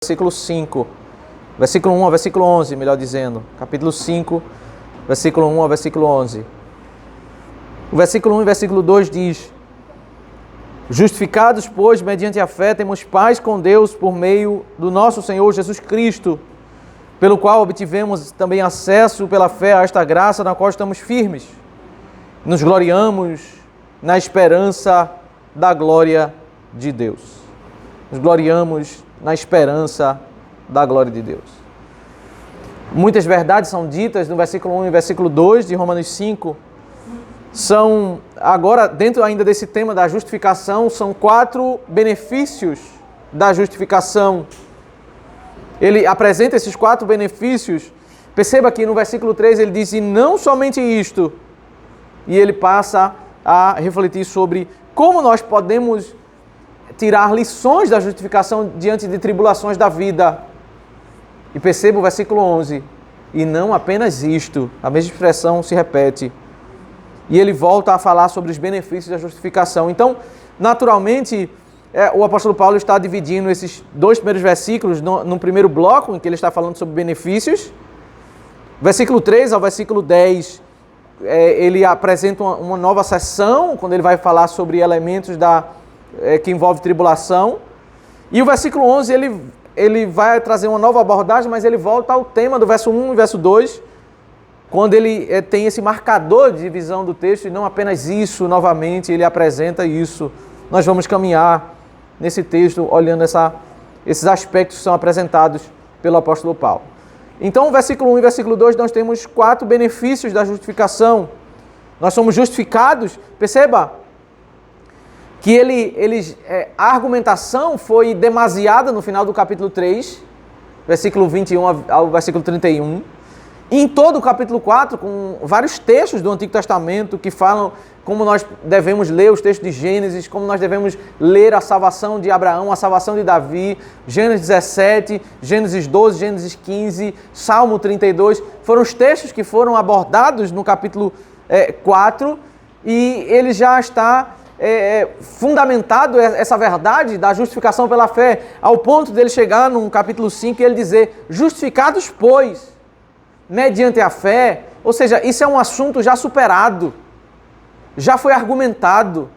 versículo 5, versículo 1 ao versículo 11, melhor dizendo, capítulo 5, versículo 1 ao versículo 11. O versículo 1 e versículo 2 diz: Justificados, pois, mediante a fé, temos paz com Deus por meio do nosso Senhor Jesus Cristo, pelo qual obtivemos também acesso pela fé a esta graça na qual estamos firmes. Nos gloriamos na esperança da glória de Deus. Nos gloriamos na esperança da glória de Deus. Muitas verdades são ditas no versículo 1 e versículo 2 de Romanos 5. São, agora, dentro ainda desse tema da justificação, são 4 benefícios da justificação. Ele apresenta esses 4 benefícios. Perceba que no versículo 3 ele diz: e não somente isto. E ele passa a refletir sobre como nós podemos tirar lições da justificação diante de tribulações da vida. E perceba o versículo 11. E não apenas isto. A mesma expressão se repete. E ele volta a falar sobre os benefícios da justificação. Então, naturalmente, o apóstolo Paulo está dividindo esses 2 primeiros versículos no primeiro bloco, em que ele está falando sobre benefícios. Versículo 3 ao versículo 10, ele apresenta uma nova seção, quando ele vai falar sobre elementos que envolvem tribulação. E o versículo 11, ele vai trazer uma nova abordagem, mas ele volta ao tema do verso 1 e verso 2, quando ele tem esse marcador de divisão do texto, e não apenas isso, novamente, ele apresenta isso. Nós vamos caminhar nesse texto, olhando esses aspectos que são apresentados pelo apóstolo Paulo. Então, versículo 1 e versículo 2, nós temos 4 benefícios da justificação. Nós somos justificados, perceba que a argumentação foi demasiada no final do capítulo 3, versículo 21 ao versículo 31. E em todo o capítulo 4, com vários textos do Antigo Testamento que falam como nós devemos ler os textos de Gênesis, como nós devemos ler a salvação de Abraão, a salvação de Davi, Gênesis 17, Gênesis 12, Gênesis 15, Salmo 32, foram os textos que foram abordados no capítulo 4, e ele já está fundamentado essa verdade da justificação pela fé, ao ponto dele chegar no capítulo 5 e ele dizer: justificados, pois, mediante a fé. Ou seja, isso é um assunto já superado, já foi argumentado,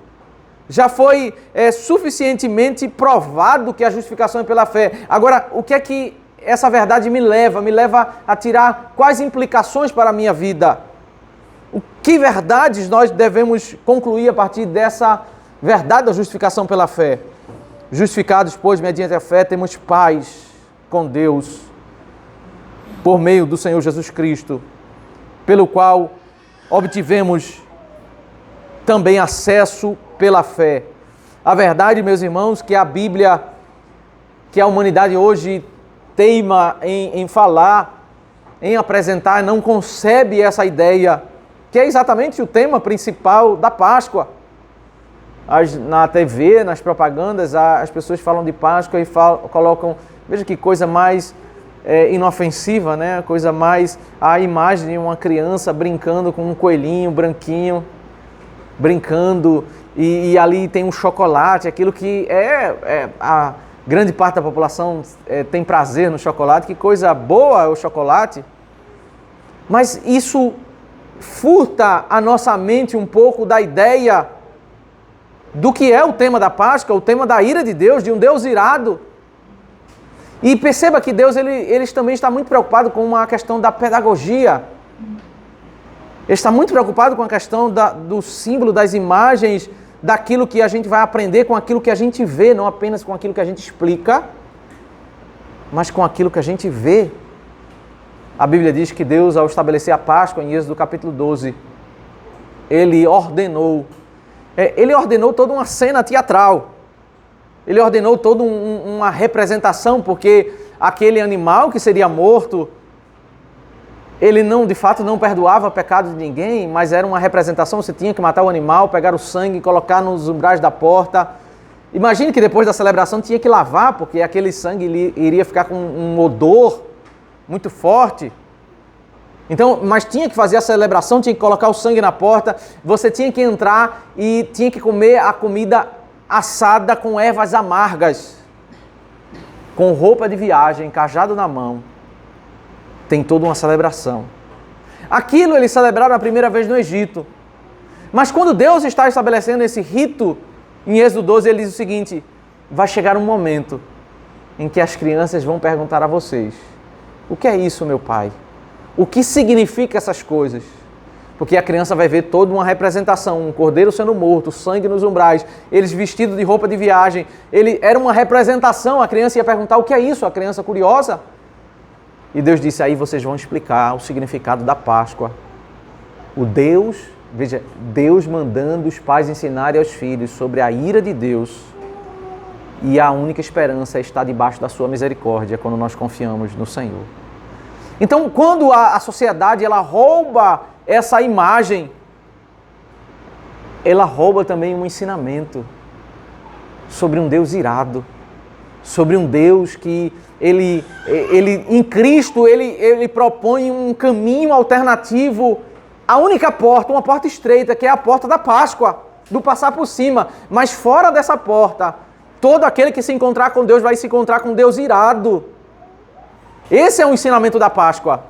já foi suficientemente provado que a justificação é pela fé. Agora, o que é que essa verdade me leva? Me leva a tirar quais implicações para a minha vida? Que verdades nós devemos concluir a partir dessa verdade da justificação pela fé? Justificados, pois, mediante a fé, temos paz com Deus, por meio do Senhor Jesus Cristo, pelo qual obtivemos também acesso pela fé. A verdade, meus irmãos, que a Bíblia, que a humanidade hoje teima em falar, em apresentar, não concebe essa ideia, que é exatamente o tema principal da Páscoa. Na TV, nas propagandas, as pessoas falam de Páscoa e colocam, veja que coisa mais inofensiva, né? Coisa mais, a imagem de uma criança brincando com um coelhinho branquinho, brincando, e ali tem um chocolate, aquilo que a grande parte da população tem prazer no chocolate. Que coisa boa é o chocolate, mas isso furta a nossa mente um pouco da ideia do que é o tema da Páscoa, o tema da ira de Deus, de um Deus irado. E perceba que Deus ele também está muito preocupado com a questão da pedagogia. Ele está muito preocupado com a questão do símbolo, das imagens, daquilo que a gente vai aprender com aquilo que a gente vê, não apenas com aquilo que a gente explica, mas com aquilo que a gente vê. A Bíblia diz que Deus, ao estabelecer a Páscoa, em Êxodo capítulo 12, Ele ordenou toda uma cena teatral. Ele ordenou toda uma representação, porque aquele animal que seria morto, ele de fato não perdoava o pecado de ninguém, mas era uma representação. Você tinha que matar o animal, pegar o sangue e colocar nos umbrais da porta. Imagine que depois da celebração tinha que lavar, porque aquele sangue iria ficar com um odor muito forte. Então, mas tinha que fazer a celebração, tinha que colocar o sangue na porta, você tinha que entrar e tinha que comer a comida assada com ervas amargas. com roupa de viagem, cajado na mão, tem toda uma celebração. Aquilo eles celebraram a primeira vez no Egito. Mas quando Deus está estabelecendo esse rito, em Êxodo 12, ele diz o seguinte: vai chegar um momento em que as crianças vão perguntar a vocês: o que é isso, meu pai? O que significa essas coisas? Porque a criança vai ver toda uma representação, um cordeiro sendo morto, sangue nos umbrais, eles vestidos de roupa de viagem. Era uma representação, a criança ia perguntar: o que é isso? A criança curiosa. E Deus disse: aí vocês vão explicar o significado da Páscoa. Veja, Deus mandando os pais ensinarem aos filhos sobre a ira de Deus, e a única esperança é estar debaixo da sua misericórdia quando nós confiamos no Senhor. Então, quando a sociedade ela rouba essa imagem, ela rouba também um ensinamento sobre um Deus irado, sobre um Deus que ele em Cristo, ele propõe um caminho alternativo, a única porta, uma porta estreita, que é a porta da Páscoa, do passar por cima. Mas fora dessa porta, todo aquele que se encontrar com Deus vai se encontrar com Deus irado. Esse é o ensinamento da Páscoa.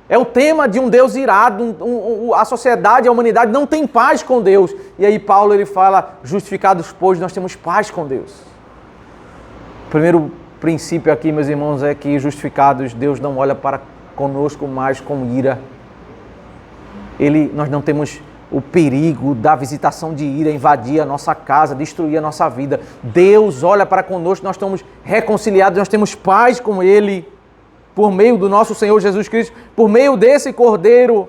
É o tema de um Deus irado. A sociedade, a humanidade não tem paz com Deus. E aí Paulo ele fala: justificados, pois, nós temos paz com Deus. O primeiro princípio aqui, meus irmãos, é que justificados, Deus não olha para conosco mais com ira. Nós não temos o perigo da visitação de ira invadir a nossa casa, destruir a nossa vida. Deus olha para conosco, nós estamos reconciliados, nós temos paz com Ele, por meio do nosso Senhor Jesus Cristo, por meio desse Cordeiro.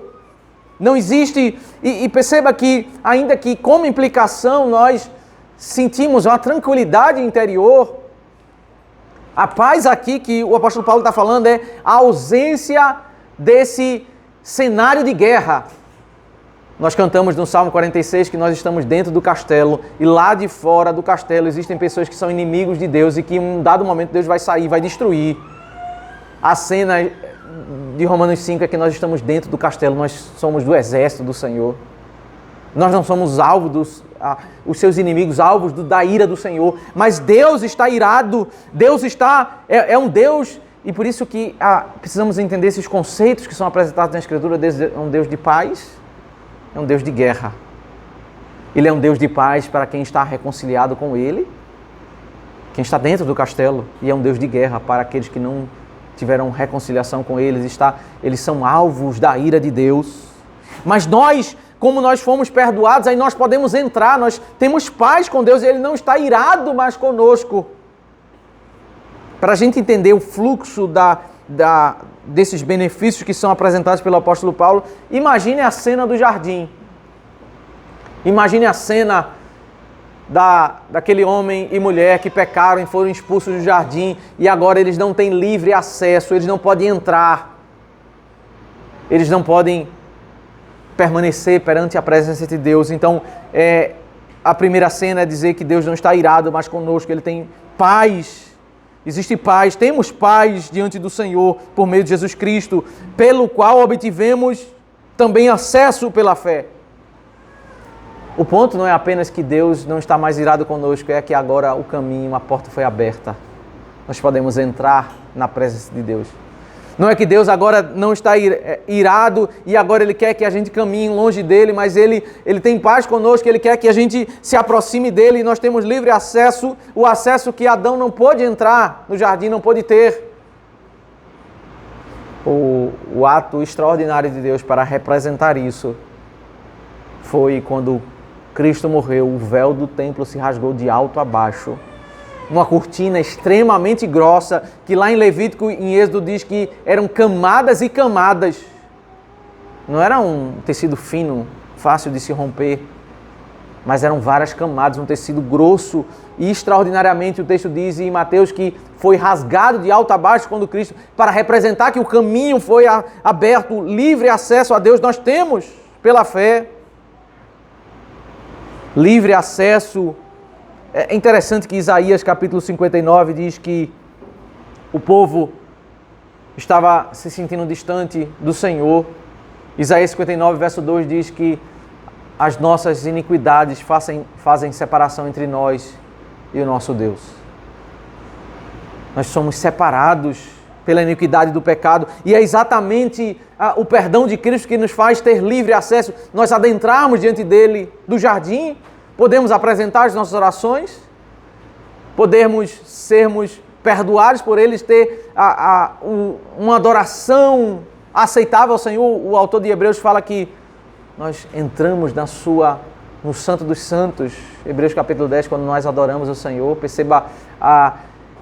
Não existe, e perceba que, ainda que como implicação nós sentimos uma tranquilidade interior, a paz aqui que o apóstolo Paulo está falando é a ausência desse cenário de guerra. Nós cantamos no Salmo 46 que nós estamos dentro do castelo e lá de fora do castelo existem pessoas que são inimigos de Deus e que em um dado momento Deus vai sair, vai destruir. A cena de Romanos 5 é que nós estamos dentro do castelo, nós somos do exército do Senhor. Nós não somos alvos os seus inimigos, alvos da ira do Senhor. Mas Deus está irado, Deus é um Deus, e por isso que precisamos entender esses conceitos que são apresentados na Escritura. Deus é um Deus de paz, é um Deus de guerra. Ele é um Deus de paz para quem está reconciliado com Ele, quem está dentro do castelo, e é um Deus de guerra para aqueles que não tiveram reconciliação com eles, eles são alvos da ira de Deus. Mas nós, como nós fomos perdoados, aí nós podemos entrar, nós temos paz com Deus, e Ele não está irado mais conosco. Para a gente entender o fluxo desses benefícios que são apresentados pelo apóstolo Paulo, imagine a cena do jardim. Imagine a cena daquele homem e mulher que pecaram e foram expulsos do jardim e agora eles não têm livre acesso, eles não podem entrar, eles não podem permanecer perante a presença de Deus. Então, a primeira cena é dizer que Deus não está irado mais conosco, Ele tem paz, existe paz, temos paz diante do Senhor por meio de Jesus Cristo, pelo qual obtivemos também acesso pela fé. O ponto não é apenas que Deus não está mais irado conosco, é que agora o caminho, a porta foi aberta. Nós podemos entrar na presença de Deus. Não é que Deus agora não está irado e agora Ele quer que a gente caminhe longe dEle, mas Ele tem paz conosco, Ele quer que a gente se aproxime dEle e nós temos livre acesso, o acesso que Adão não pôde entrar no jardim, não pôde ter. O ato extraordinário de Deus para representar isso foi quando Cristo morreu, o véu do templo se rasgou de alto a baixo. Uma cortina extremamente grossa, que lá em Levítico, em Êxodo, diz que eram camadas e camadas. Não era um tecido fino, fácil de se romper, mas eram várias camadas, um tecido grosso. E extraordinariamente o texto diz em Mateus que foi rasgado de alto a baixo quando Cristo, para representar que o caminho foi aberto, livre acesso a Deus. Nós temos, pela fé, livre acesso. É interessante que Isaías capítulo 59 diz que o povo estava se sentindo distante do Senhor. Isaías 59 verso 2 diz que as nossas iniquidades fazem separação entre nós e o nosso Deus. Nós somos separados pela iniquidade do pecado. E é exatamente o perdão de Cristo que nos faz ter livre acesso. Nós adentrarmos diante dele do jardim, podemos apresentar as nossas orações, podemos sermos perdoados por eles, ter uma adoração aceitável ao Senhor. O autor de Hebreus fala que nós entramos no Santo dos Santos, Hebreus capítulo 10, quando nós adoramos o Senhor. Perceba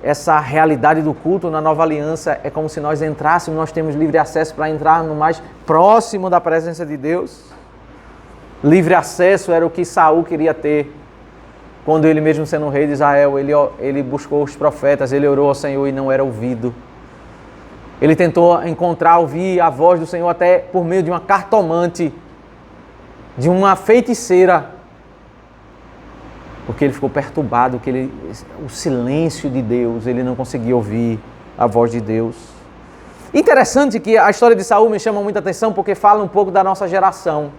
essa realidade do culto na nova aliança, é como se nós entrássemos, nós temos livre acesso para entrar no mais próximo da presença de Deus. Livre acesso era o que Saul queria ter, quando ele mesmo sendo rei de Israel, ele buscou os profetas, ele orou ao Senhor e não era ouvido. Ele tentou ouvir a voz do Senhor até por meio de uma cartomante, de uma feiticeira, porque ele ficou perturbado, o silêncio de Deus, ele não conseguia ouvir a voz de Deus. Interessante que a história de Saul me chama muita atenção, porque fala um pouco da nossa geração.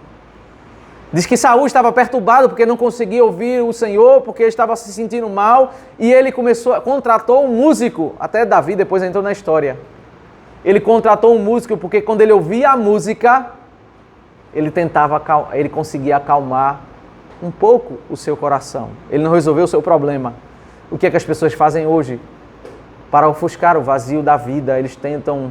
Diz que Saul estava perturbado porque não conseguia ouvir o Senhor, porque estava se sentindo mal, e ele contratou um músico, até Davi depois entrou na história. Ele contratou um músico porque quando ele ouvia a música, ele conseguia acalmar um pouco o seu coração. Ele não resolveu o seu problema. O que é que as pessoas fazem hoje? Para ofuscar o vazio da vida, eles tentam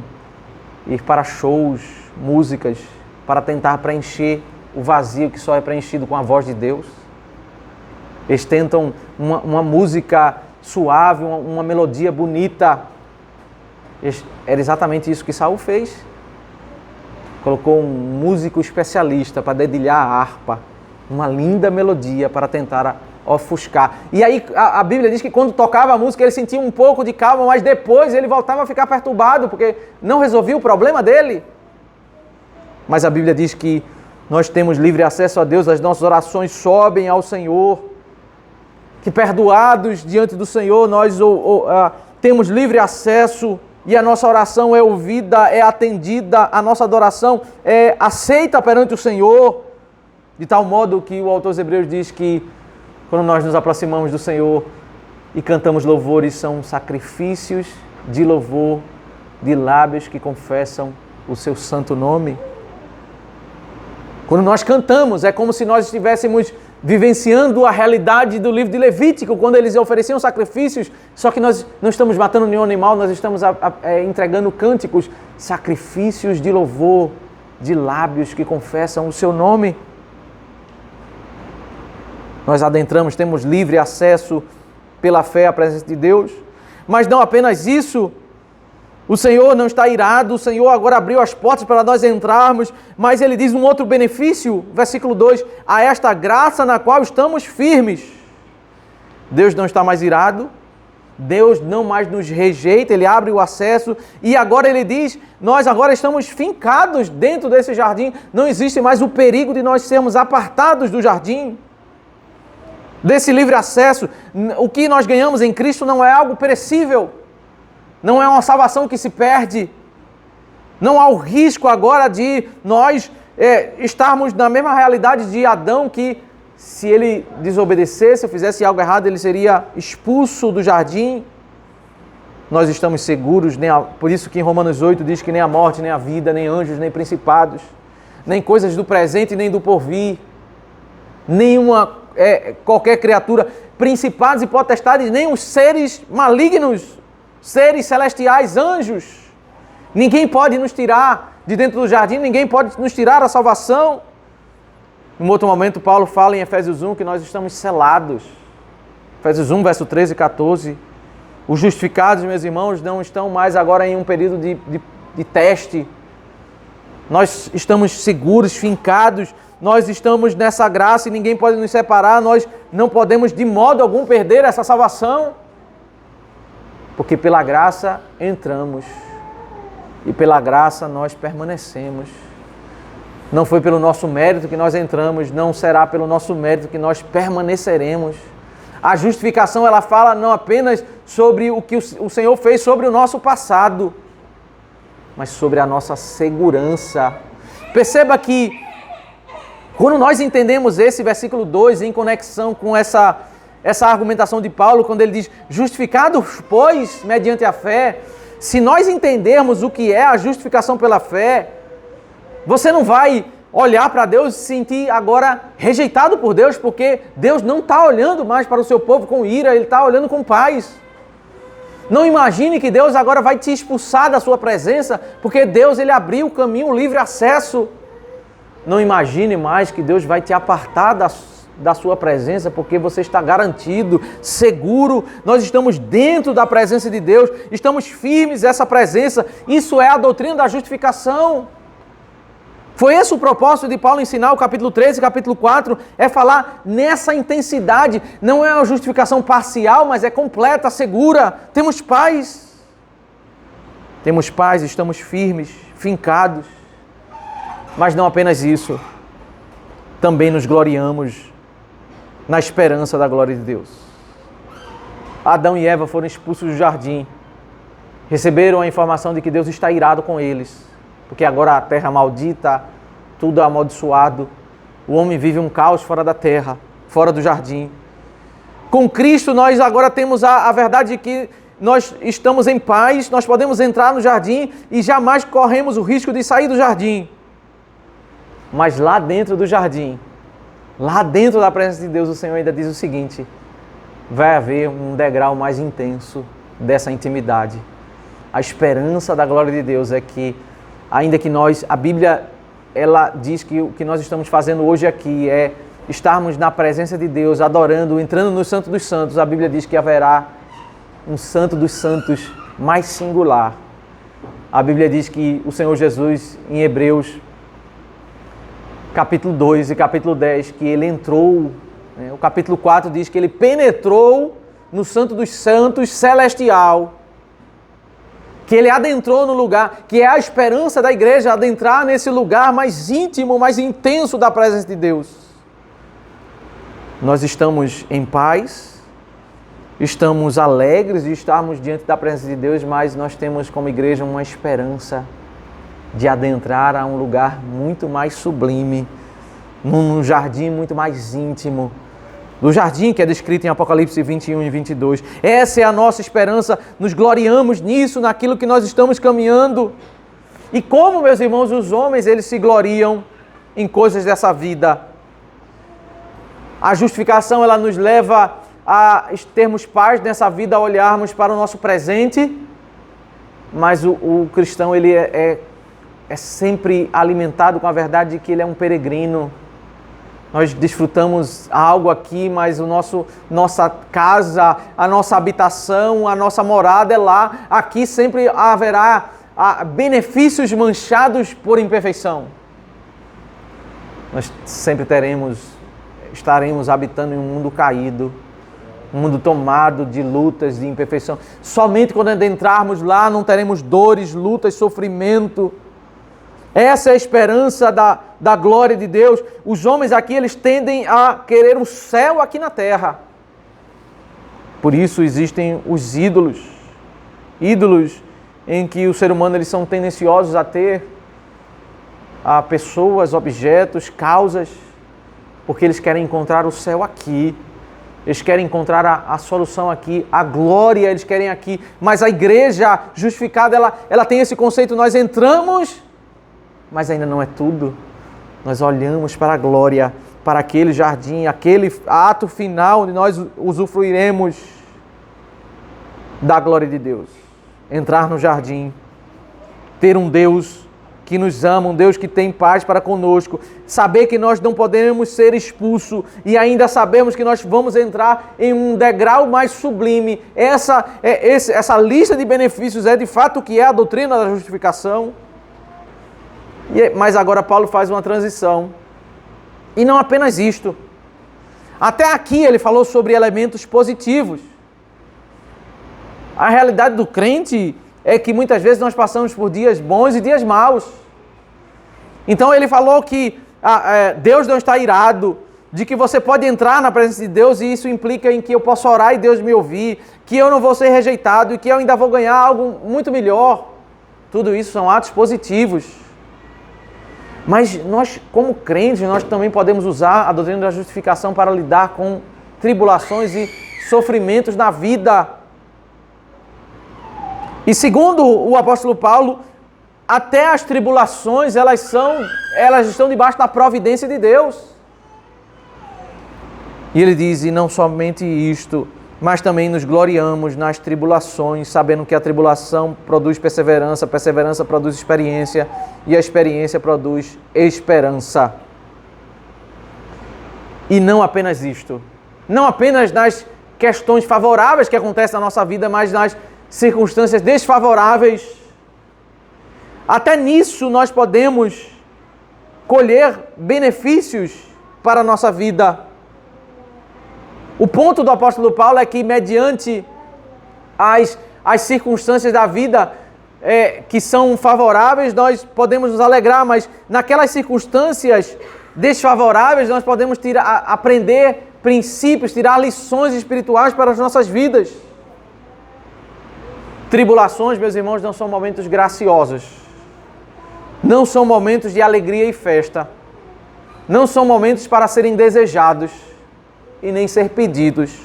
ir para shows, músicas, para tentar preencher o vazio que só é preenchido com a voz de Deus. Eles tentam uma música suave, uma melodia bonita. Era exatamente isso que Saul fez. Colocou um músico especialista para dedilhar a harpa, uma linda melodia para tentar ofuscar. E aí a Bíblia diz que quando tocava a música ele sentia um pouco de calma, mas depois ele voltava a ficar perturbado, porque não resolvia o problema dele. Mas a Bíblia diz que nós temos livre acesso a Deus, as nossas orações sobem ao Senhor, que perdoados diante do Senhor nós temos livre acesso e a nossa oração é ouvida, é atendida, a nossa adoração é aceita perante o Senhor, de tal modo que o autor dos Hebreus diz que quando nós nos aproximamos do Senhor e cantamos louvores, são sacrifícios de louvor de lábios que confessam o seu santo nome. Quando nós cantamos, é como se nós estivéssemos vivenciando a realidade do livro de Levítico, quando eles ofereciam sacrifícios, só que nós não estamos matando nenhum animal, nós estamos entregando cânticos, sacrifícios de louvor, de lábios que confessam o seu nome. Nós adentramos, temos livre acesso pela fé à presença de Deus, mas não apenas isso. O Senhor não está irado, o Senhor agora abriu as portas para nós entrarmos, mas Ele diz um outro benefício, versículo 2, a esta graça na qual estamos firmes. Deus não está mais irado, Deus não mais nos rejeita, Ele abre o acesso e agora Ele diz, nós agora estamos fincados dentro desse jardim, não existe mais o perigo de nós sermos apartados do jardim, desse livre acesso. O que nós ganhamos em Cristo não é algo perecível, não é uma salvação que se perde. Não há o risco agora de nós estarmos na mesma realidade de Adão, que se ele desobedecesse, ou fizesse algo errado, ele seria expulso do jardim. Nós estamos seguros, por isso que em Romanos 8 diz que nem a morte, nem a vida, nem anjos, nem principados, nem coisas do presente, nem do porvir, qualquer criatura, principados e potestades, nem os seres malignos, seres celestiais, anjos. Ninguém pode nos tirar de dentro do jardim, ninguém pode nos tirar a salvação. Em outro momento, Paulo fala em Efésios 1 que nós estamos selados. Efésios 1, verso 13 e 14. Os justificados, meus irmãos, não estão mais agora em um período de teste. Nós estamos seguros, fincados, nós estamos nessa graça e ninguém pode nos separar, nós não podemos de modo algum perder essa salvação. Porque pela graça entramos e pela graça nós permanecemos. Não foi pelo nosso mérito que nós entramos, não será pelo nosso mérito que nós permaneceremos. A justificação, ela fala não apenas sobre o que o Senhor fez sobre o nosso passado, mas sobre a nossa segurança. Perceba que quando nós entendemos esse versículo 2 em conexão com essa essa argumentação de Paulo quando ele diz: justificados, pois, mediante a fé. Se nós entendermos o que é a justificação pela fé, você não vai olhar para Deus e se sentir agora rejeitado por Deus, porque Deus não está olhando mais para o seu povo com ira, Ele está olhando com paz. Não imagine que Deus agora vai te expulsar da sua presença, porque Deus Ele abriu o caminho, o livre acesso. Não imagine mais que Deus vai te apartar da sua presença, porque você está garantido, seguro. Nós estamos dentro da presença de Deus, estamos firmes nessa presença. Isso é a doutrina da justificação. Foi esse o propósito de Paulo ensinar o capítulo 13 e capítulo 4, é falar nessa intensidade. Não é uma justificação parcial, mas é completa, segura. Temos paz. Temos paz, estamos firmes, fincados. Mas não apenas isso, também nos gloriamos na esperança da glória de Deus. Adão e Eva foram expulsos do jardim, receberam a informação de que Deus está irado com eles, porque agora a terra maldita, tudo amaldiçoado, o homem vive um caos fora da terra, fora do jardim. Com Cristo nós agora temos a verdade de que nós estamos em paz, nós podemos entrar no jardim e jamais corremos o risco de sair do jardim. Mas lá dentro do jardim, lá dentro da presença de Deus, o Senhor ainda diz o seguinte: vai haver um degrau mais intenso dessa intimidade. A esperança da glória de Deus é que, ainda que a Bíblia, ela diz que o que nós estamos fazendo hoje aqui é estarmos na presença de Deus, adorando, entrando no Santo dos Santos. A Bíblia diz que haverá um Santo dos Santos mais singular. A Bíblia diz que o Senhor Jesus, em Hebreus, capítulo 2 e capítulo 10, que Ele entrou, o capítulo 4 diz que Ele penetrou no Santo dos Santos celestial, que Ele adentrou no lugar, que é a esperança da igreja, adentrar nesse lugar mais íntimo, mais intenso da presença de Deus. Nós estamos em paz, estamos alegres de estarmos diante da presença de Deus, mas nós temos como igreja uma esperança de adentrar a um lugar muito mais sublime, num jardim muito mais íntimo, do jardim que é descrito em Apocalipse 21 e 22. Essa é a nossa esperança, nos gloriamos nisso, naquilo que nós estamos caminhando. E como, meus irmãos, os homens, eles se gloriam em coisas dessa vida. A justificação, ela nos leva a termos paz nessa vida, a olharmos para o nosso presente, mas o cristão, ele é sempre alimentado com a verdade de que ele é um peregrino. Nós desfrutamos algo aqui, mas nossa casa, a nossa habitação, a nossa morada é lá. Aqui sempre haverá benefícios manchados por imperfeição. Nós sempre estaremos habitando em um mundo caído, um mundo tomado de lutas, de imperfeição. Somente quando adentrarmos lá não teremos dores, lutas, sofrimento. Essa é a esperança da glória de Deus. Os homens aqui, eles tendem a querer o céu aqui na terra. Por isso existem os ídolos. Ídolos em que o ser humano, eles são tendenciosos a ter a pessoas, objetos, causas, porque eles querem encontrar o céu aqui. Eles querem encontrar a solução aqui, a glória eles querem aqui. Mas a igreja justificada, ela tem esse conceito: nós entramos, mas ainda não é tudo. Nós olhamos para a glória, para aquele jardim, aquele ato final onde nós usufruiremos da glória de Deus. Entrar no jardim, ter um Deus que nos ama, um Deus que tem paz para conosco, saber que nós não podemos ser expulsos e ainda sabemos que nós vamos entrar em um degrau mais sublime. Essa lista de benefícios é de fato o que é a doutrina da justificação. Mas agora Paulo faz uma transição. E não apenas isto. Até aqui ele falou sobre elementos positivos. A realidade do crente é que muitas vezes nós passamos por dias bons e dias maus. Então ele falou que Deus não está irado, de que você pode entrar na presença de Deus e isso implica em que eu posso orar e Deus me ouvir, que eu não vou ser rejeitado e que eu ainda vou ganhar algo muito melhor. Tudo isso são atos positivos. Mas nós, como crentes, nós também podemos usar a doutrina da justificação para lidar com tribulações e sofrimentos na vida. E segundo o apóstolo Paulo, até as tribulações, elas estão debaixo da providência de Deus. E ele diz, e não somente isto, mas também nos gloriamos nas tribulações, sabendo que a tribulação produz perseverança, a perseverança produz experiência, e a experiência produz esperança. E não apenas isto, não apenas nas questões favoráveis que acontecem na nossa vida, mas nas circunstâncias desfavoráveis. Até nisso nós podemos colher benefícios para a nossa vida. O ponto do apóstolo Paulo é que, mediante as circunstâncias da vida que são favoráveis, nós podemos nos alegrar, mas naquelas circunstâncias desfavoráveis, nós podemos aprender princípios, tirar lições espirituais para as nossas vidas. Tribulações, meus irmãos, não são momentos graciosos. Não são momentos de alegria e festa. Não são momentos para serem desejados e nem ser pedidos.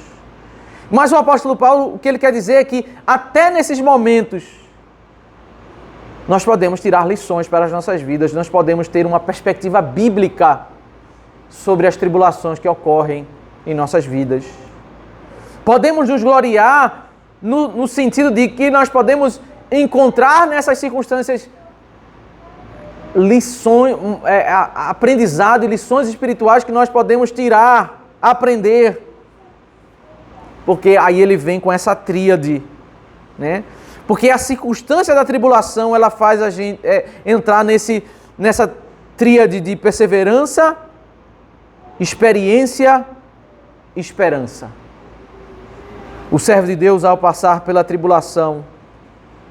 Mas o apóstolo Paulo, o que ele quer dizer é que até nesses momentos nós podemos tirar lições para as nossas vidas, nós podemos ter uma perspectiva bíblica sobre as tribulações que ocorrem em nossas vidas. Podemos nos gloriar no sentido de que nós podemos encontrar nessas circunstâncias lições, aprendizado e lições espirituais que nós podemos tirar, aprender. Porque aí ele vem com essa tríade, né? Porque a circunstância da tribulação, ela faz a gente entrar nessa tríade de perseverança, experiência e esperança. O servo de Deus, ao passar pela tribulação,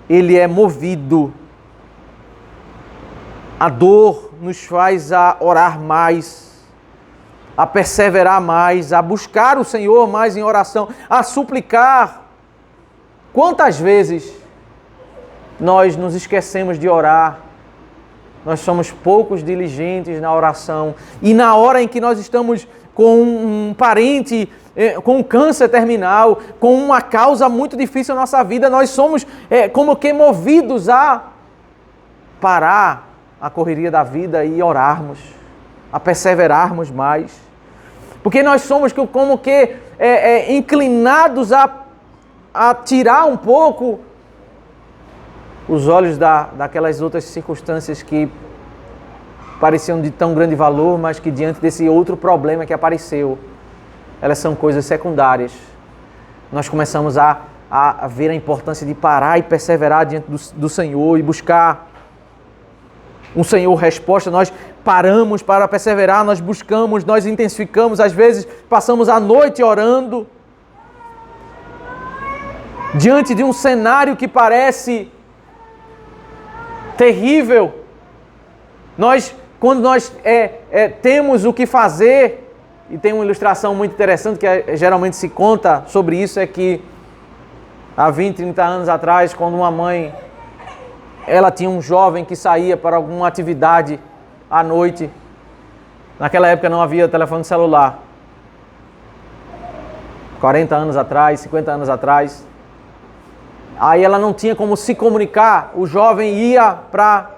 ele é movido. A dor nos faz a orar mais, a perseverar mais, a buscar o Senhor mais em oração, a suplicar. Quantas vezes nós nos esquecemos de orar? Nós somos poucos diligentes na oração. E na hora em que nós estamos com um parente com um câncer terminal, com uma causa muito difícil na nossa vida, nós somos como que movidos a parar a correria da vida e orarmos, a perseverarmos mais. Porque nós somos como que inclinados a tirar um pouco os olhos daquelas outras circunstâncias que pareciam de tão grande valor, mas que diante desse outro problema que apareceu, elas são coisas secundárias. Nós começamos a ver a importância de parar e perseverar diante do Senhor e buscar um Senhor resposta. Nós paramos para perseverar, nós buscamos, nós intensificamos, às vezes passamos a noite orando, diante de um cenário que parece terrível. Quando nós temos o que fazer, e tem uma ilustração muito interessante que geralmente se conta sobre isso, é que há 20, 30 anos atrás, quando uma mãe, ela tinha um jovem que saía para alguma atividade à noite, naquela época não havia telefone celular, 40 anos atrás, 50 anos atrás, aí ela não tinha como se comunicar, o jovem ia para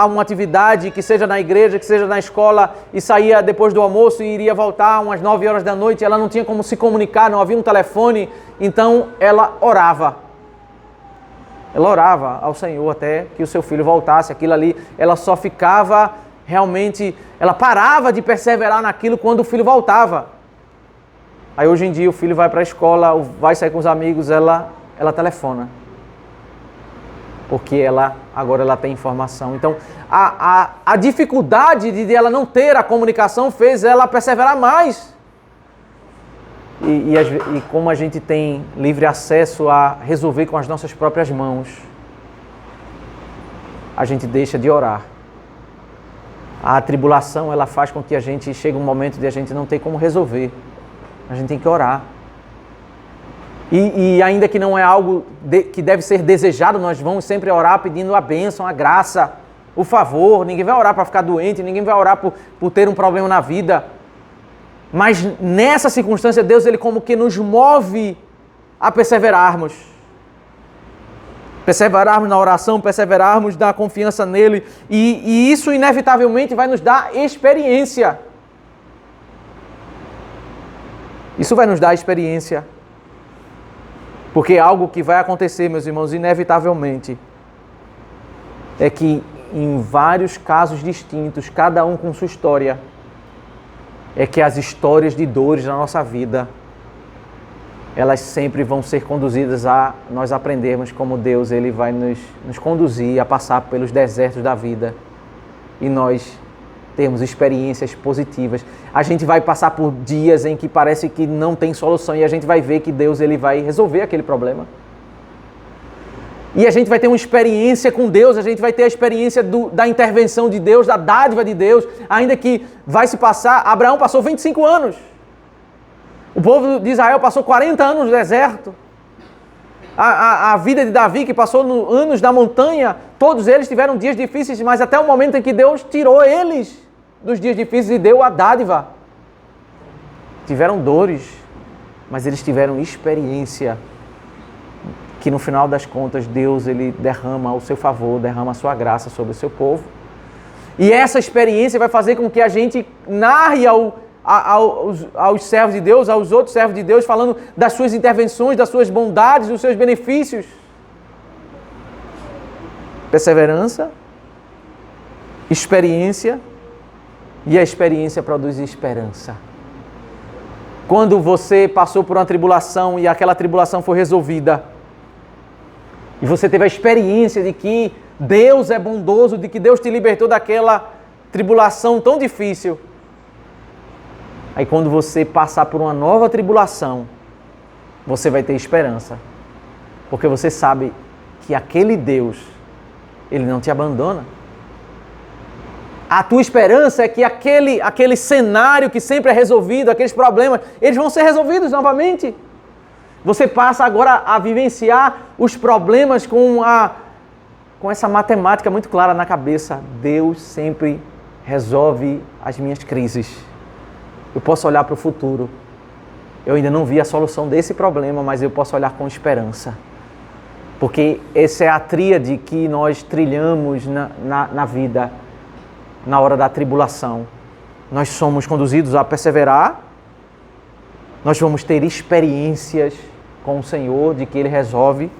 uma atividade, que seja na igreja, que seja na escola, e saía depois do almoço e iria voltar umas 9 horas da noite, ela não tinha como se comunicar, não havia um telefone, então ela orava. Ela orava ao Senhor até que o seu filho voltasse, aquilo ali, ela só ficava realmente, ela parava de perseverar naquilo quando o filho voltava. Aí hoje em dia o filho vai para a escola, vai sair com os amigos, ela telefona. Porque agora ela tem informação. Então, a dificuldade de ela não ter a comunicação fez ela perseverar mais. E como a gente tem livre acesso a resolver com as nossas próprias mãos, a gente deixa de orar. A tribulação, ela faz com que a gente chegue um momento de a gente não ter como resolver. A gente tem que orar. E ainda que não é algo que deve ser desejado, nós vamos sempre orar pedindo a bênção, a graça, o favor. Ninguém vai orar para ficar doente, ninguém vai orar por ter um problema na vida. Mas nessa circunstância, Deus, ele como que nos move a perseverarmos. Perseverarmos na oração, perseverarmos na confiança nele. E isso inevitavelmente vai nos dar experiência. Isso vai nos dar experiência. Porque algo que vai acontecer, meus irmãos, inevitavelmente, é que em vários casos distintos, cada um com sua história, é que as histórias de dores na nossa vida, elas sempre vão ser conduzidas a nós aprendermos como Deus ele vai nos conduzir a passar pelos desertos da vida e nós termos experiências positivas. A gente vai passar por dias em que parece que não tem solução e a gente vai ver que Deus ele vai resolver aquele problema. E a gente vai ter uma experiência com Deus, a gente vai ter a experiência da intervenção de Deus, da dádiva de Deus, ainda que vai se passar. Abraão passou 25 anos. O povo de Israel passou 40 anos no deserto. A vida de Davi, que passou anos na montanha, todos eles tiveram dias difíceis, mas até o momento em que Deus tirou eles dos dias difíceis e deu a dádiva. Tiveram dores, mas eles tiveram experiência. Que no final das contas Deus ele derrama o seu favor, derrama a sua graça sobre o seu povo. E essa experiência vai fazer com que a gente narre aos servos de Deus, aos outros servos de Deus, falando das suas intervenções, das suas bondades, dos seus benefícios. Perseverança, experiência, e a experiência produz esperança. Quando você passou por uma tribulação e aquela tribulação foi resolvida, e você teve a experiência de que Deus é bondoso, de que Deus te libertou daquela tribulação tão difícil. Aí quando você passar por uma nova tribulação, você vai ter esperança. Porque você sabe que aquele Deus, ele não te abandona. A tua esperança é que aquele cenário que sempre é resolvido, aqueles problemas, eles vão ser resolvidos novamente. Você passa agora a vivenciar os problemas com essa matemática muito clara na cabeça. Deus sempre resolve as minhas crises. Eu posso olhar para o futuro. Eu ainda não vi a solução desse problema, mas eu posso olhar com esperança. Porque essa é a tríade que nós trilhamos na vida, na hora da tribulação. Nós somos conduzidos a perseverar, nós vamos ter experiências com o Senhor, de que Ele resolve,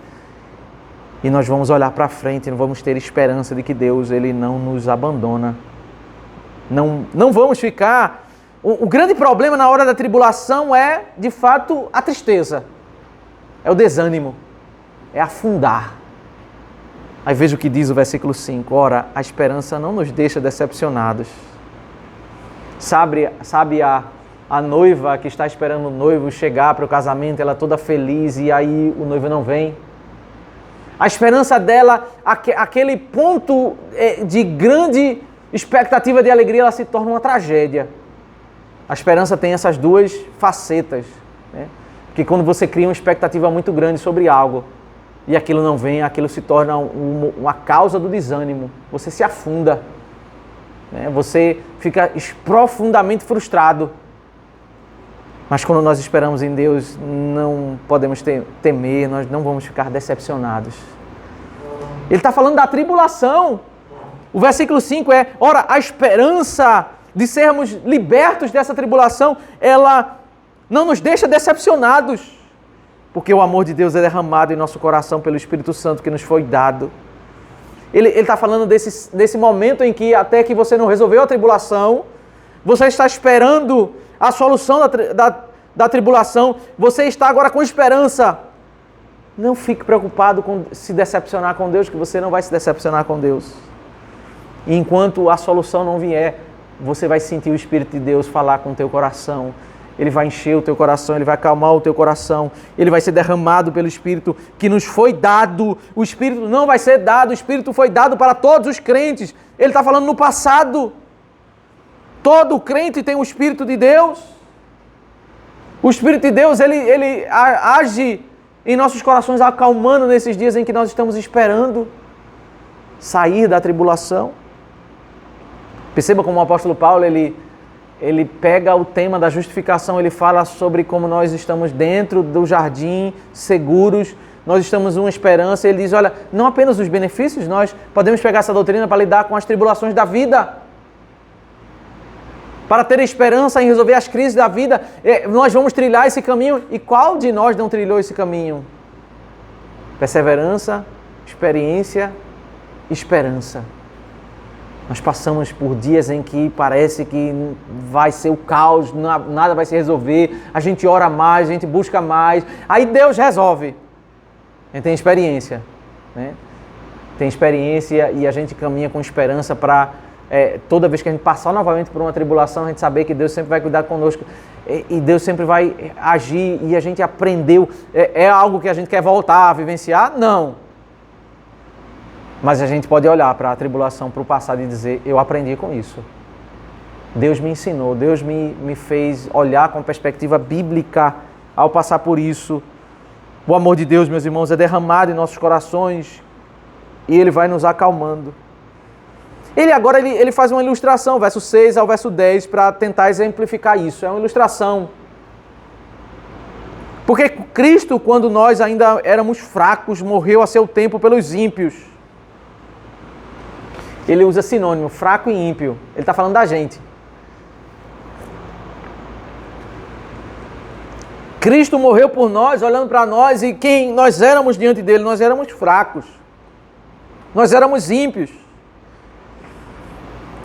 e nós vamos olhar para frente, não vamos ter esperança de que Deus Ele não nos abandona. Não vamos ficar... O grande problema na hora da tribulação é, de fato, a tristeza, é o desânimo, é afundar. Aí veja o que diz o versículo 5, ora, a esperança não nos deixa decepcionados. Sabe a noiva que está esperando o noivo chegar para o casamento, ela toda feliz e aí o noivo não vem. A esperança dela, aquele ponto de grande expectativa de alegria, ela se torna uma tragédia. A esperança tem essas duas facetas, né? Porque quando você cria uma expectativa muito grande sobre algo e aquilo não vem, aquilo se torna uma causa do desânimo. Você se afunda, né? Você fica profundamente frustrado. Mas quando nós esperamos em Deus, não podemos temer, nós não vamos ficar decepcionados. Ele está falando da tribulação. O versículo 5 é, ora, a esperança de sermos libertos dessa tribulação, ela não nos deixa decepcionados, porque o amor de Deus é derramado em nosso coração pelo Espírito Santo que nos foi dado. Ele está falando desse momento em que até que você não resolveu a tribulação, você está esperando a solução da tribulação, você está agora com esperança. Não fique preocupado com se decepcionar com Deus, que você não vai se decepcionar com Deus. E enquanto a solução não vier, você vai sentir o Espírito de Deus falar com o teu coração. Ele vai encher o teu coração, Ele vai acalmar o teu coração. Ele vai ser derramado pelo Espírito que nos foi dado. O Espírito não vai ser dado, o Espírito foi dado para todos os crentes. Ele está falando no passado. Todo crente tem o Espírito de Deus. O Espírito de Deus, ele age em nossos corações, acalmando nesses dias em que nós estamos esperando sair da tribulação. Perceba como o apóstolo Paulo, ele ele pega o tema da justificação, ele fala sobre como nós estamos dentro do jardim, seguros, nós estamos numa esperança. Ele diz, olha, não apenas os benefícios, nós podemos pegar essa doutrina para lidar com as tribulações da vida, para ter esperança em resolver as crises da vida. Nós vamos trilhar esse caminho. E qual de nós não trilhou esse caminho? Perseverança, experiência, esperança. Nós passamos por dias em que parece que vai ser o caos, nada vai se resolver, a gente ora mais, a gente busca mais, aí Deus resolve. A gente tem experiência, né? Tem experiência e a gente caminha com esperança para toda vez que a gente passar novamente por uma tribulação, a gente saber que Deus sempre vai cuidar conosco e Deus sempre vai agir e a gente aprendeu. É algo que a gente quer voltar a vivenciar? Não. Mas a gente pode olhar para a tribulação, para o passado e dizer, eu aprendi com isso. Deus me ensinou, Deus me fez olhar com perspectiva bíblica ao passar por isso. O amor de Deus, meus irmãos, é derramado em nossos corações e Ele vai nos acalmando. Ele faz uma ilustração, verso 6 ao verso 10, para tentar exemplificar isso. É uma ilustração. Porque Cristo, quando nós ainda éramos fracos, morreu a seu tempo pelos ímpios. Ele usa sinônimo, fraco e ímpio. Ele está falando da gente. Cristo morreu por nós, olhando para nós, e quem nós éramos diante dele? Nós éramos fracos. Nós éramos ímpios.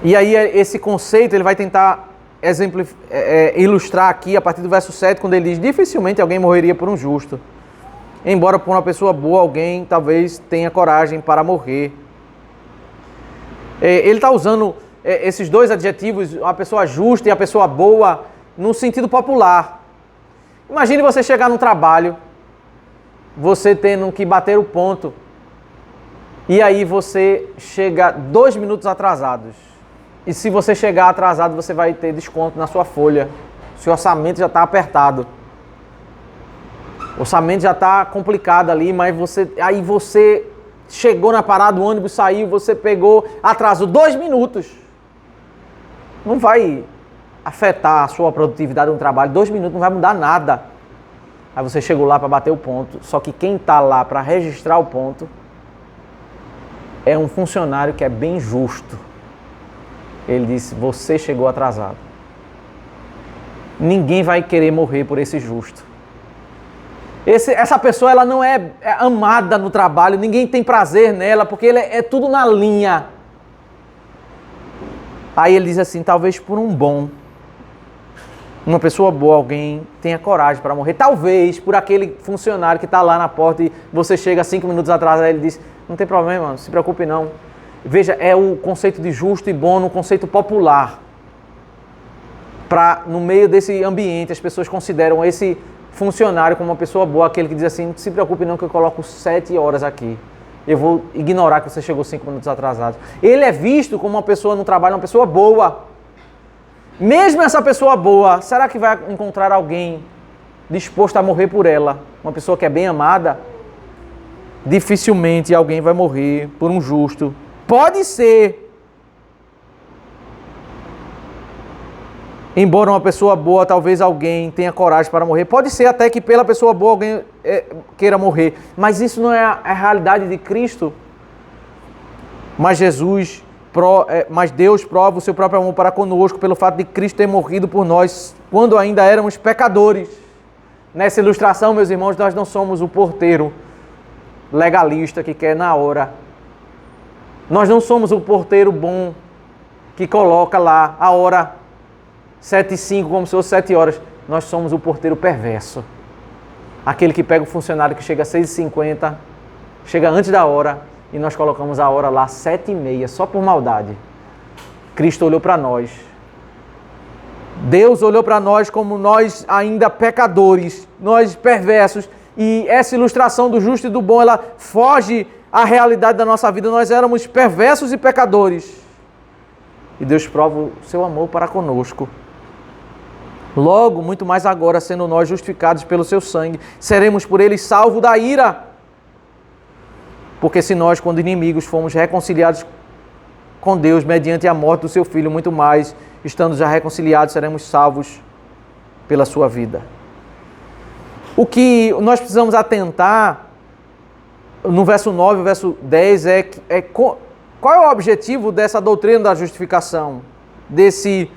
E aí esse conceito ele vai tentar ilustrar aqui a partir do verso 7, quando ele diz, dificilmente alguém morreria por um justo. Embora por uma pessoa boa, alguém talvez tenha coragem para morrer. Ele está usando esses dois adjetivos, a pessoa justa e a pessoa boa, no sentido popular. Imagine você chegar no trabalho, você tendo que bater o ponto, e aí você chega 2 minutos atrasados. E se você chegar atrasado, você vai ter desconto na sua folha. Seu orçamento já está apertado. O orçamento já está complicado ali, mas você chegou na parada, o ônibus saiu, você pegou, atrasou 2 minutos. Não vai afetar a sua produtividade no trabalho. 2 minutos não vai mudar nada. Aí você chegou lá para bater o ponto. Só que quem está lá para registrar o ponto é um funcionário que é bem justo. Ele disse, você chegou atrasado. Ninguém vai querer morrer por esse justo. Essa pessoa ela não é amada no trabalho, ninguém tem prazer nela, porque ele é tudo na linha. Aí ele diz assim, talvez por um bom, uma pessoa boa, alguém tenha coragem para morrer. Talvez por aquele funcionário que está lá na porta e você chega 5 minutos atrás, aí ele diz, não tem problema, não se preocupe não. Veja, é o conceito de justo e bom, no conceito popular. No meio desse ambiente, as pessoas consideram esse funcionário como uma pessoa boa, aquele que diz assim, não se preocupe não que eu coloco 7 horas aqui. Eu vou ignorar que você chegou 5 minutos atrasado. Ele é visto como uma pessoa no trabalho, uma pessoa boa. Mesmo essa pessoa boa, será que vai encontrar alguém disposto a morrer por ela? Uma pessoa que é bem amada? Dificilmente alguém vai morrer por um justo. Pode ser, embora uma pessoa boa, talvez alguém tenha coragem para morrer. Pode ser até que pela pessoa boa alguém queira morrer. Mas isso não é a realidade de Cristo. Mas Deus prova o seu próprio amor para conosco pelo fato de Cristo ter morrido por nós quando ainda éramos pecadores. Nessa ilustração, meus irmãos, nós não somos o porteiro legalista que quer na hora. Nós não somos o porteiro bom que coloca lá a hora 7h05 como se fosse 7 horas. Nós somos o porteiro perverso. Aquele que pega o funcionário que chega às 6h50, chega antes da hora e nós colocamos a hora lá 7h30, só por maldade. Cristo olhou para nós. Deus olhou para nós como nós ainda pecadores, nós perversos. E essa ilustração do justo e do bom, ela foge à realidade da nossa vida. Nós éramos perversos e pecadores. E Deus prova o seu amor para conosco. Logo, muito mais agora, sendo nós justificados pelo seu sangue, seremos por ele salvos da ira. Porque se nós, quando inimigos, fomos reconciliados com Deus mediante a morte do seu Filho, muito mais, estando já reconciliados, seremos salvos pela sua vida. O que nós precisamos atentar no verso 9 e verso 10 qual é o objetivo dessa doutrina da justificação, desse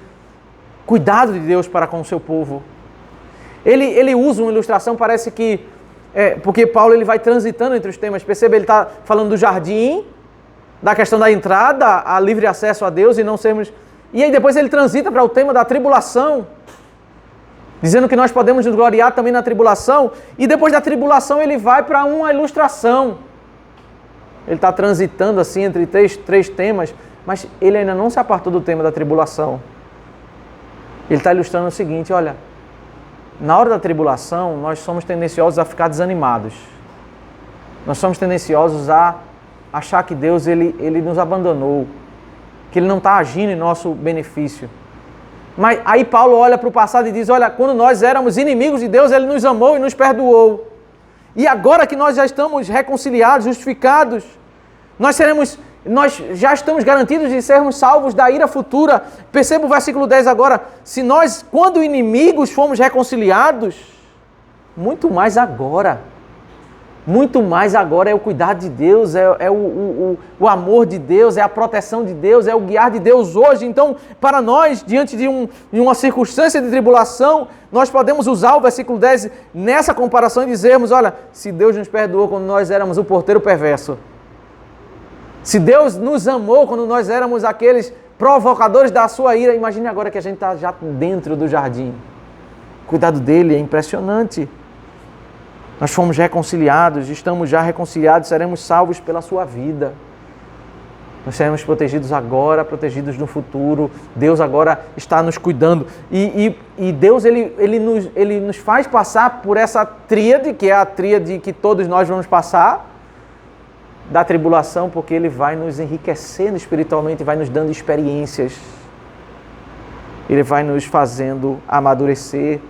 cuidado de Deus para com o seu povo. Ele usa uma ilustração, parece que, porque Paulo ele vai transitando entre os temas, percebe, ele está falando do jardim, da questão da entrada, a livre acesso a Deus e não sermos... E aí depois ele transita para o tema da tribulação, dizendo que nós podemos nos gloriar também na tribulação, e depois da tribulação ele vai para uma ilustração. Ele está transitando assim entre três temas, mas ele ainda não se apartou do tema da tribulação. Ele está ilustrando o seguinte, olha, na hora da tribulação nós somos tendenciosos a ficar desanimados. Nós somos tendenciosos a achar que Deus ele nos abandonou, que Ele não está agindo em nosso benefício. Mas aí Paulo olha para o passado e diz, olha, quando nós éramos inimigos de Deus, Ele nos amou e nos perdoou. E agora que nós já estamos reconciliados, justificados, nós já estamos garantidos de sermos salvos da ira futura. Perceba o versículo 10 agora. Se nós, quando inimigos, fomos reconciliados, muito mais agora é o cuidado de Deus, é o amor de Deus, é a proteção de Deus, é o guiar de Deus hoje. Então, para nós, diante de uma circunstância de tribulação, nós podemos usar o versículo 10 nessa comparação e dizermos, olha, se Deus nos perdoou quando nós éramos o porteiro perverso, se Deus nos amou quando nós éramos aqueles provocadores da sua ira, imagine agora que a gente está já dentro do jardim. O cuidado dele é impressionante. Nós fomos reconciliados, estamos já reconciliados, seremos salvos pela sua vida. Nós seremos protegidos agora, protegidos no futuro. Deus agora está nos cuidando. E Deus ele nos faz passar por essa tríade, que é a tríade que todos nós vamos passar, da tribulação, porque Ele vai nos enriquecendo espiritualmente, vai nos dando experiências. Ele vai nos fazendo amadurecer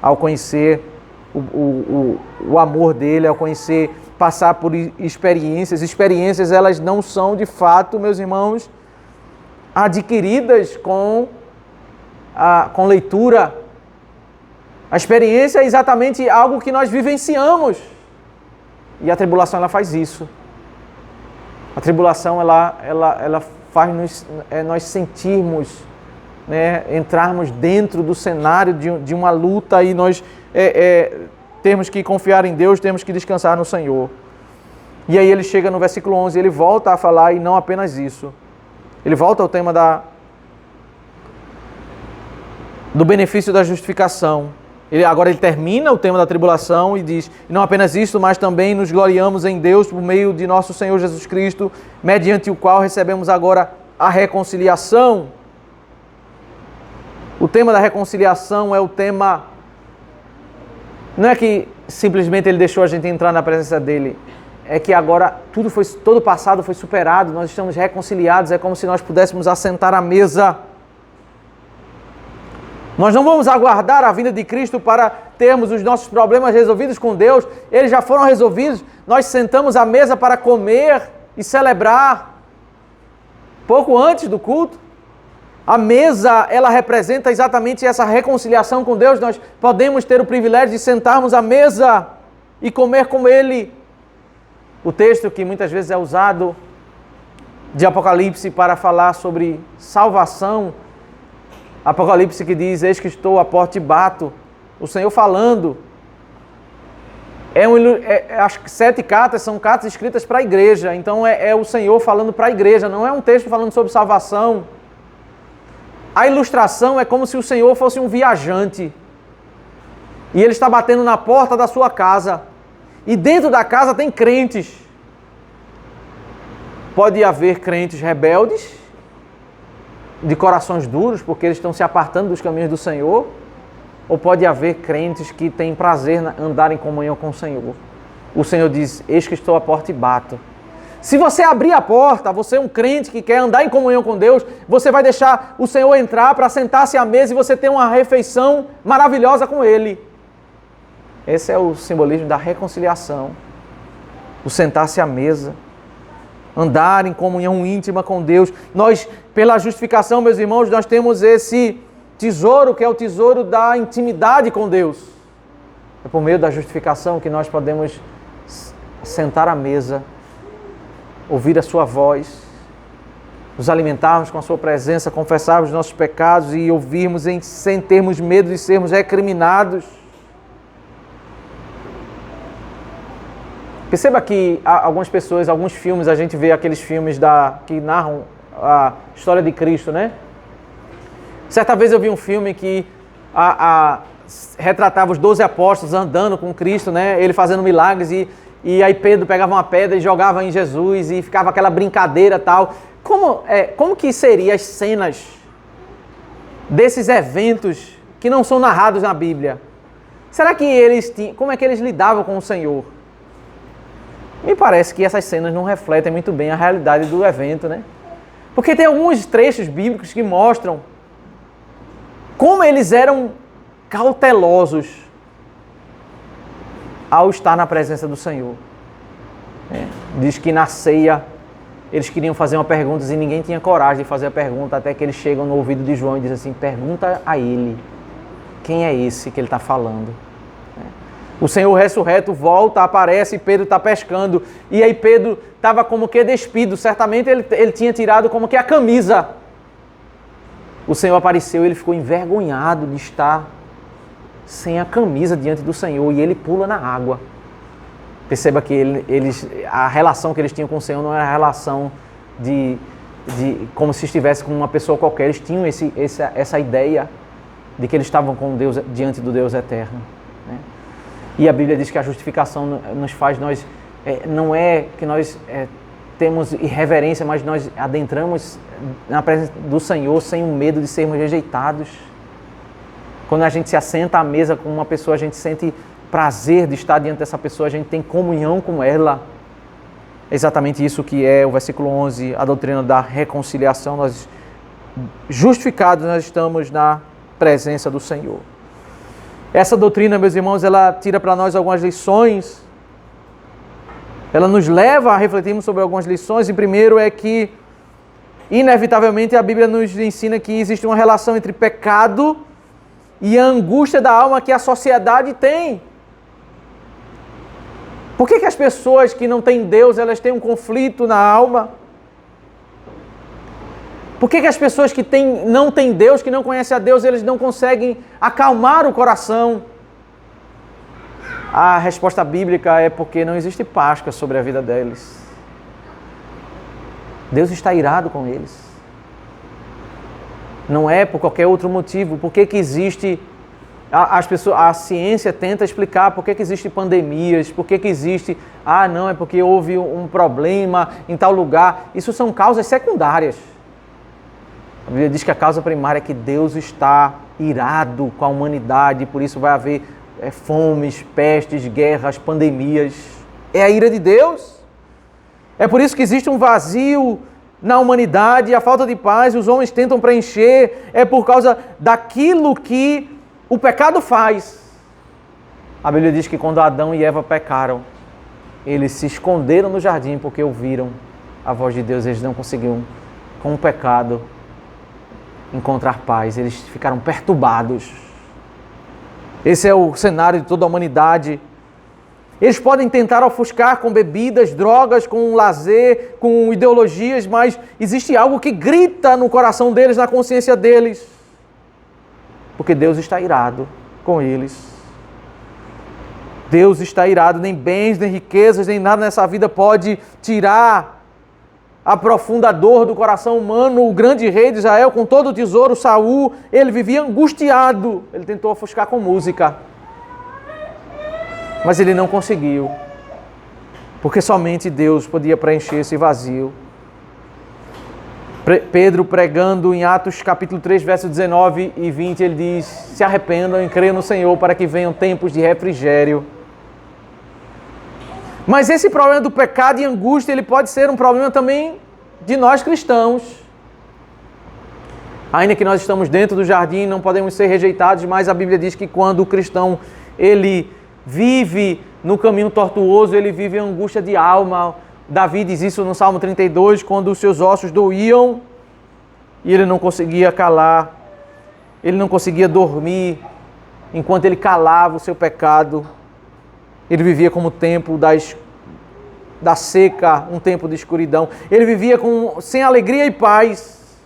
ao conhecer o amor dele, ao conhecer, passar por experiências. Experiências, elas não são de fato, meus irmãos, adquiridas com leitura. A experiência é exatamente algo que nós vivenciamos. E a tribulação, ela faz isso. A tribulação, ela faz nós sentirmos, né, entrarmos dentro do cenário de uma luta e nós temos que confiar em Deus, temos que descansar no Senhor. E aí ele chega no versículo 11, ele volta a falar, e não apenas isso. Ele volta ao tema do benefício da justificação. Agora ele termina o tema da tribulação e diz, e não apenas isso, mas também nos gloriamos em Deus por meio de nosso Senhor Jesus Cristo, mediante o qual recebemos agora a reconciliação. O tema da reconciliação é o tema... Não é que simplesmente Ele deixou a gente entrar na presença dEle, é que agora todo o passado foi superado, nós estamos reconciliados, é como se nós pudéssemos assentar à mesa. Nós não vamos aguardar a vinda de Cristo para termos os nossos problemas resolvidos com Deus, eles já foram resolvidos, nós sentamos à mesa para comer e celebrar pouco antes do culto. A mesa, ela representa exatamente essa reconciliação com Deus. Nós podemos ter o privilégio de sentarmos à mesa e comer com Ele. O texto que muitas vezes é usado de Apocalipse para falar sobre salvação, Apocalipse que diz, eis que estou à porta e bato, o Senhor falando. As 7 cartas são cartas escritas para a igreja, então é o Senhor falando para a igreja, não é um texto falando sobre salvação. A ilustração é como se o Senhor fosse um viajante e Ele está batendo na porta da sua casa e dentro da casa tem crentes. Pode haver crentes rebeldes, de corações duros, porque eles estão se apartando dos caminhos do Senhor, ou pode haver crentes que têm prazer em andar em comunhão com o Senhor. O Senhor diz, eis que estou à porta e bato. Se você abrir a porta, você é um crente que quer andar em comunhão com Deus, você vai deixar o Senhor entrar para sentar-se à mesa e você ter uma refeição maravilhosa com Ele. Esse é o simbolismo da reconciliação, o sentar-se à mesa. andar em comunhão íntima com Deus. Nós, pela justificação, meus irmãos, nós temos esse tesouro que é o tesouro da intimidade com Deus. É por meio da justificação que nós podemos sentar à mesa, ouvir a sua voz, nos alimentarmos com a sua presença, confessarmos os nossos pecados e ouvirmos sem termos medo de sermos recriminados. Perceba que algumas pessoas, alguns filmes, a gente vê aqueles filmes que narram a história de Cristo, né? Certa vez eu vi um filme que retratava os 12 apóstolos andando com Cristo, né? Ele fazendo milagres e aí Pedro pegava uma pedra e jogava em Jesus e ficava aquela brincadeira e tal. Como que seriam as cenas desses eventos que não são narrados na Bíblia? Será que como é que eles lidavam com o Senhor? Me parece que essas cenas não refletem muito bem a realidade do evento, né? Porque tem alguns trechos bíblicos que mostram como eles eram cautelosos ao estar na presença do Senhor. Diz que na ceia eles queriam fazer uma pergunta e ninguém tinha coragem de fazer a pergunta, até que eles chegam no ouvido de João e dizem assim: pergunta a ele, quem é esse que ele está falando? O Senhor ressurreto volta, aparece, Pedro está pescando, e aí Pedro estava como que despido, certamente ele tinha tirado como que a camisa. O Senhor apareceu e ele ficou envergonhado de estar sem a camisa diante do Senhor, e ele pula na água. Perceba que a relação que eles tinham com o Senhor não era a relação de como se estivesse com uma pessoa qualquer. Eles tinham essa ideia de que eles estavam com Deus, diante do Deus eterno, né? E a Bíblia diz que a justificação nos faz nós, não é que nós temos irreverência, mas nós adentramos na presença do Senhor sem o medo de sermos rejeitados. Quando a gente se assenta à mesa com uma pessoa, a gente sente prazer de estar diante dessa pessoa, a gente tem comunhão com ela. É exatamente isso que é o versículo 11, a doutrina da reconciliação. Nós, justificados, nós estamos na presença do Senhor. Essa doutrina, meus irmãos, ela tira para nós algumas lições. Ela nos leva a refletirmos sobre algumas lições. E primeiro é que, inevitavelmente, a Bíblia nos ensina que existe uma relação entre pecado e a angústia da alma que a sociedade tem. Por que as pessoas que não têm Deus, elas têm um conflito na alma? Por que as pessoas que não têm Deus, que não conhecem a Deus, eles não conseguem acalmar o coração? A resposta bíblica é porque não existe Páscoa sobre a vida deles. Deus está irado com eles. Não é por qualquer outro motivo. Por que existe... A ciência tenta explicar por que existe pandemias, por que existe... não, é porque houve um problema em tal lugar. Isso são causas secundárias. A Bíblia diz que a causa primária é que Deus está irado com a humanidade, por isso vai haver fomes, pestes, guerras, pandemias. É a ira de Deus. É por isso que existe um vazio na humanidade, a falta de paz, os homens tentam preencher, é por causa daquilo que o pecado faz. A Bíblia diz que quando Adão e Eva pecaram, eles se esconderam no jardim porque ouviram a voz de Deus, eles não conseguiam, com o pecado, encontrar paz, eles ficaram perturbados. Esse é o cenário de toda a humanidade. Eles podem tentar ofuscar com bebidas, drogas, com lazer, com ideologias, mas existe algo que grita no coração deles, na consciência deles. Porque Deus está irado com eles. Deus está irado, nem bens, nem riquezas, nem nada nessa vida pode tirar a profunda dor do coração humano. O grande rei de Israel, com todo o tesouro, Saul, ele vivia angustiado. Ele tentou ofuscar com música, mas ele não conseguiu, porque somente Deus podia preencher esse vazio. Pedro, pregando em Atos capítulo 3, versos 19 e 20, ele diz: se arrependam e creiam no Senhor para que venham tempos de refrigério. Mas esse problema do pecado e angústia, ele pode ser um problema também de nós cristãos. Ainda que nós estamos dentro do jardim, não podemos ser rejeitados, mas a Bíblia diz que quando o cristão, ele vive no caminho tortuoso, ele vive a angústia de alma, Davi diz isso no Salmo 32, quando os seus ossos doíam e ele não conseguia calar, ele não conseguia dormir, enquanto ele calava o seu pecado. Ele vivia como o tempo da seca, um tempo de escuridão. Ele vivia sem alegria e paz,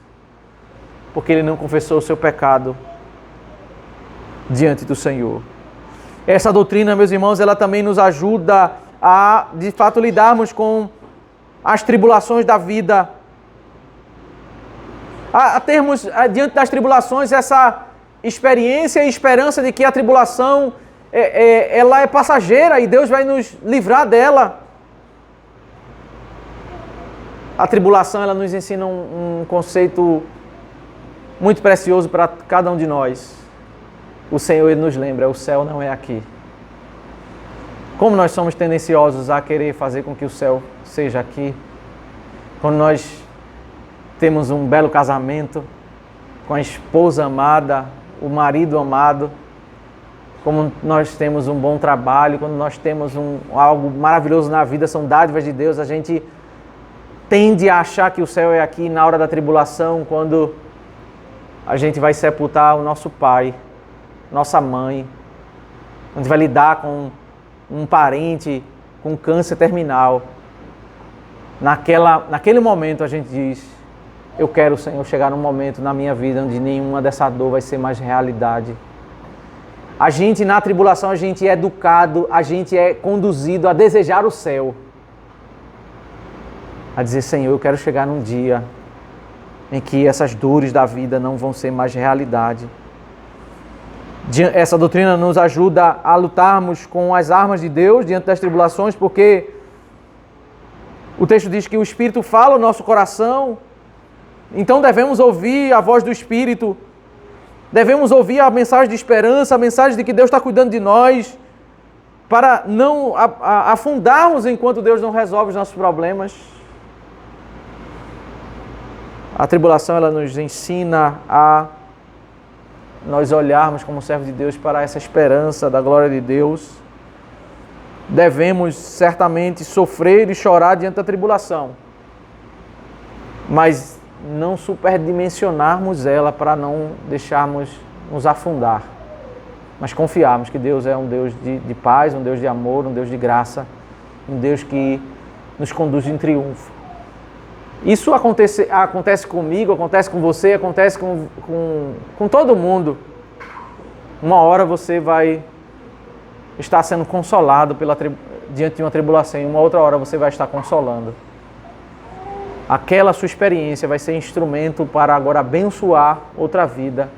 porque ele não confessou o seu pecado diante do Senhor. Essa doutrina, meus irmãos, ela também nos ajuda a, de fato, lidarmos com as tribulações da vida. A termos, diante das tribulações, essa experiência e esperança de que a tribulação ela é passageira e Deus vai nos livrar dela. A tribulação, ela nos ensina um conceito muito precioso para cada um de nós. O Senhor, Ele nos lembra, o céu não é aqui. Como nós somos tendenciosos a querer fazer com que o céu seja aqui. Quando nós temos um belo casamento, com a esposa amada, o marido amado, como nós temos um bom trabalho, quando nós temos algo maravilhoso na vida, são dádivas de Deus, a gente tende a achar que o céu é aqui na hora da tribulação, quando a gente vai sepultar o nosso pai, nossa mãe, a gente vai lidar com um parente com câncer terminal. Naquele momento a gente diz, eu quero, Senhor, chegar num momento na minha vida onde nenhuma dessa dor vai ser mais realidade. A gente, na tribulação, a gente é educado, a gente é conduzido a desejar o céu. A dizer, Senhor, eu quero chegar num dia em que essas dores da vida não vão ser mais realidade. Essa doutrina nos ajuda a lutarmos com as armas de Deus diante das tribulações, porque o texto diz que o Espírito fala ao nosso coração, então devemos ouvir a voz do Espírito, devemos ouvir a mensagem de esperança, a mensagem de que Deus está cuidando de nós, para não afundarmos enquanto Deus não resolve os nossos problemas. A tribulação, ela nos ensina a nós olharmos como servo de Deus para essa esperança da glória de Deus. Devemos certamente sofrer e chorar diante da tribulação, mas não superdimensionarmos ela para não deixarmos nos afundar, mas confiarmos que Deus é um Deus de paz, um Deus de amor, um Deus de graça, um Deus que nos conduz em triunfo. Isso acontece comigo, acontece com você, acontece com todo mundo. Uma hora você vai estar sendo consolado diante de uma tribulação, e uma outra hora você vai estar consolando. Aquela sua experiência vai ser instrumento para agora abençoar outra vida.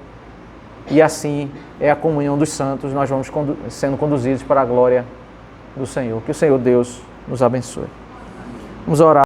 E assim é a comunhão dos santos, nós vamos sendo conduzidos para a glória do Senhor. Que o Senhor Deus nos abençoe. Vamos orar.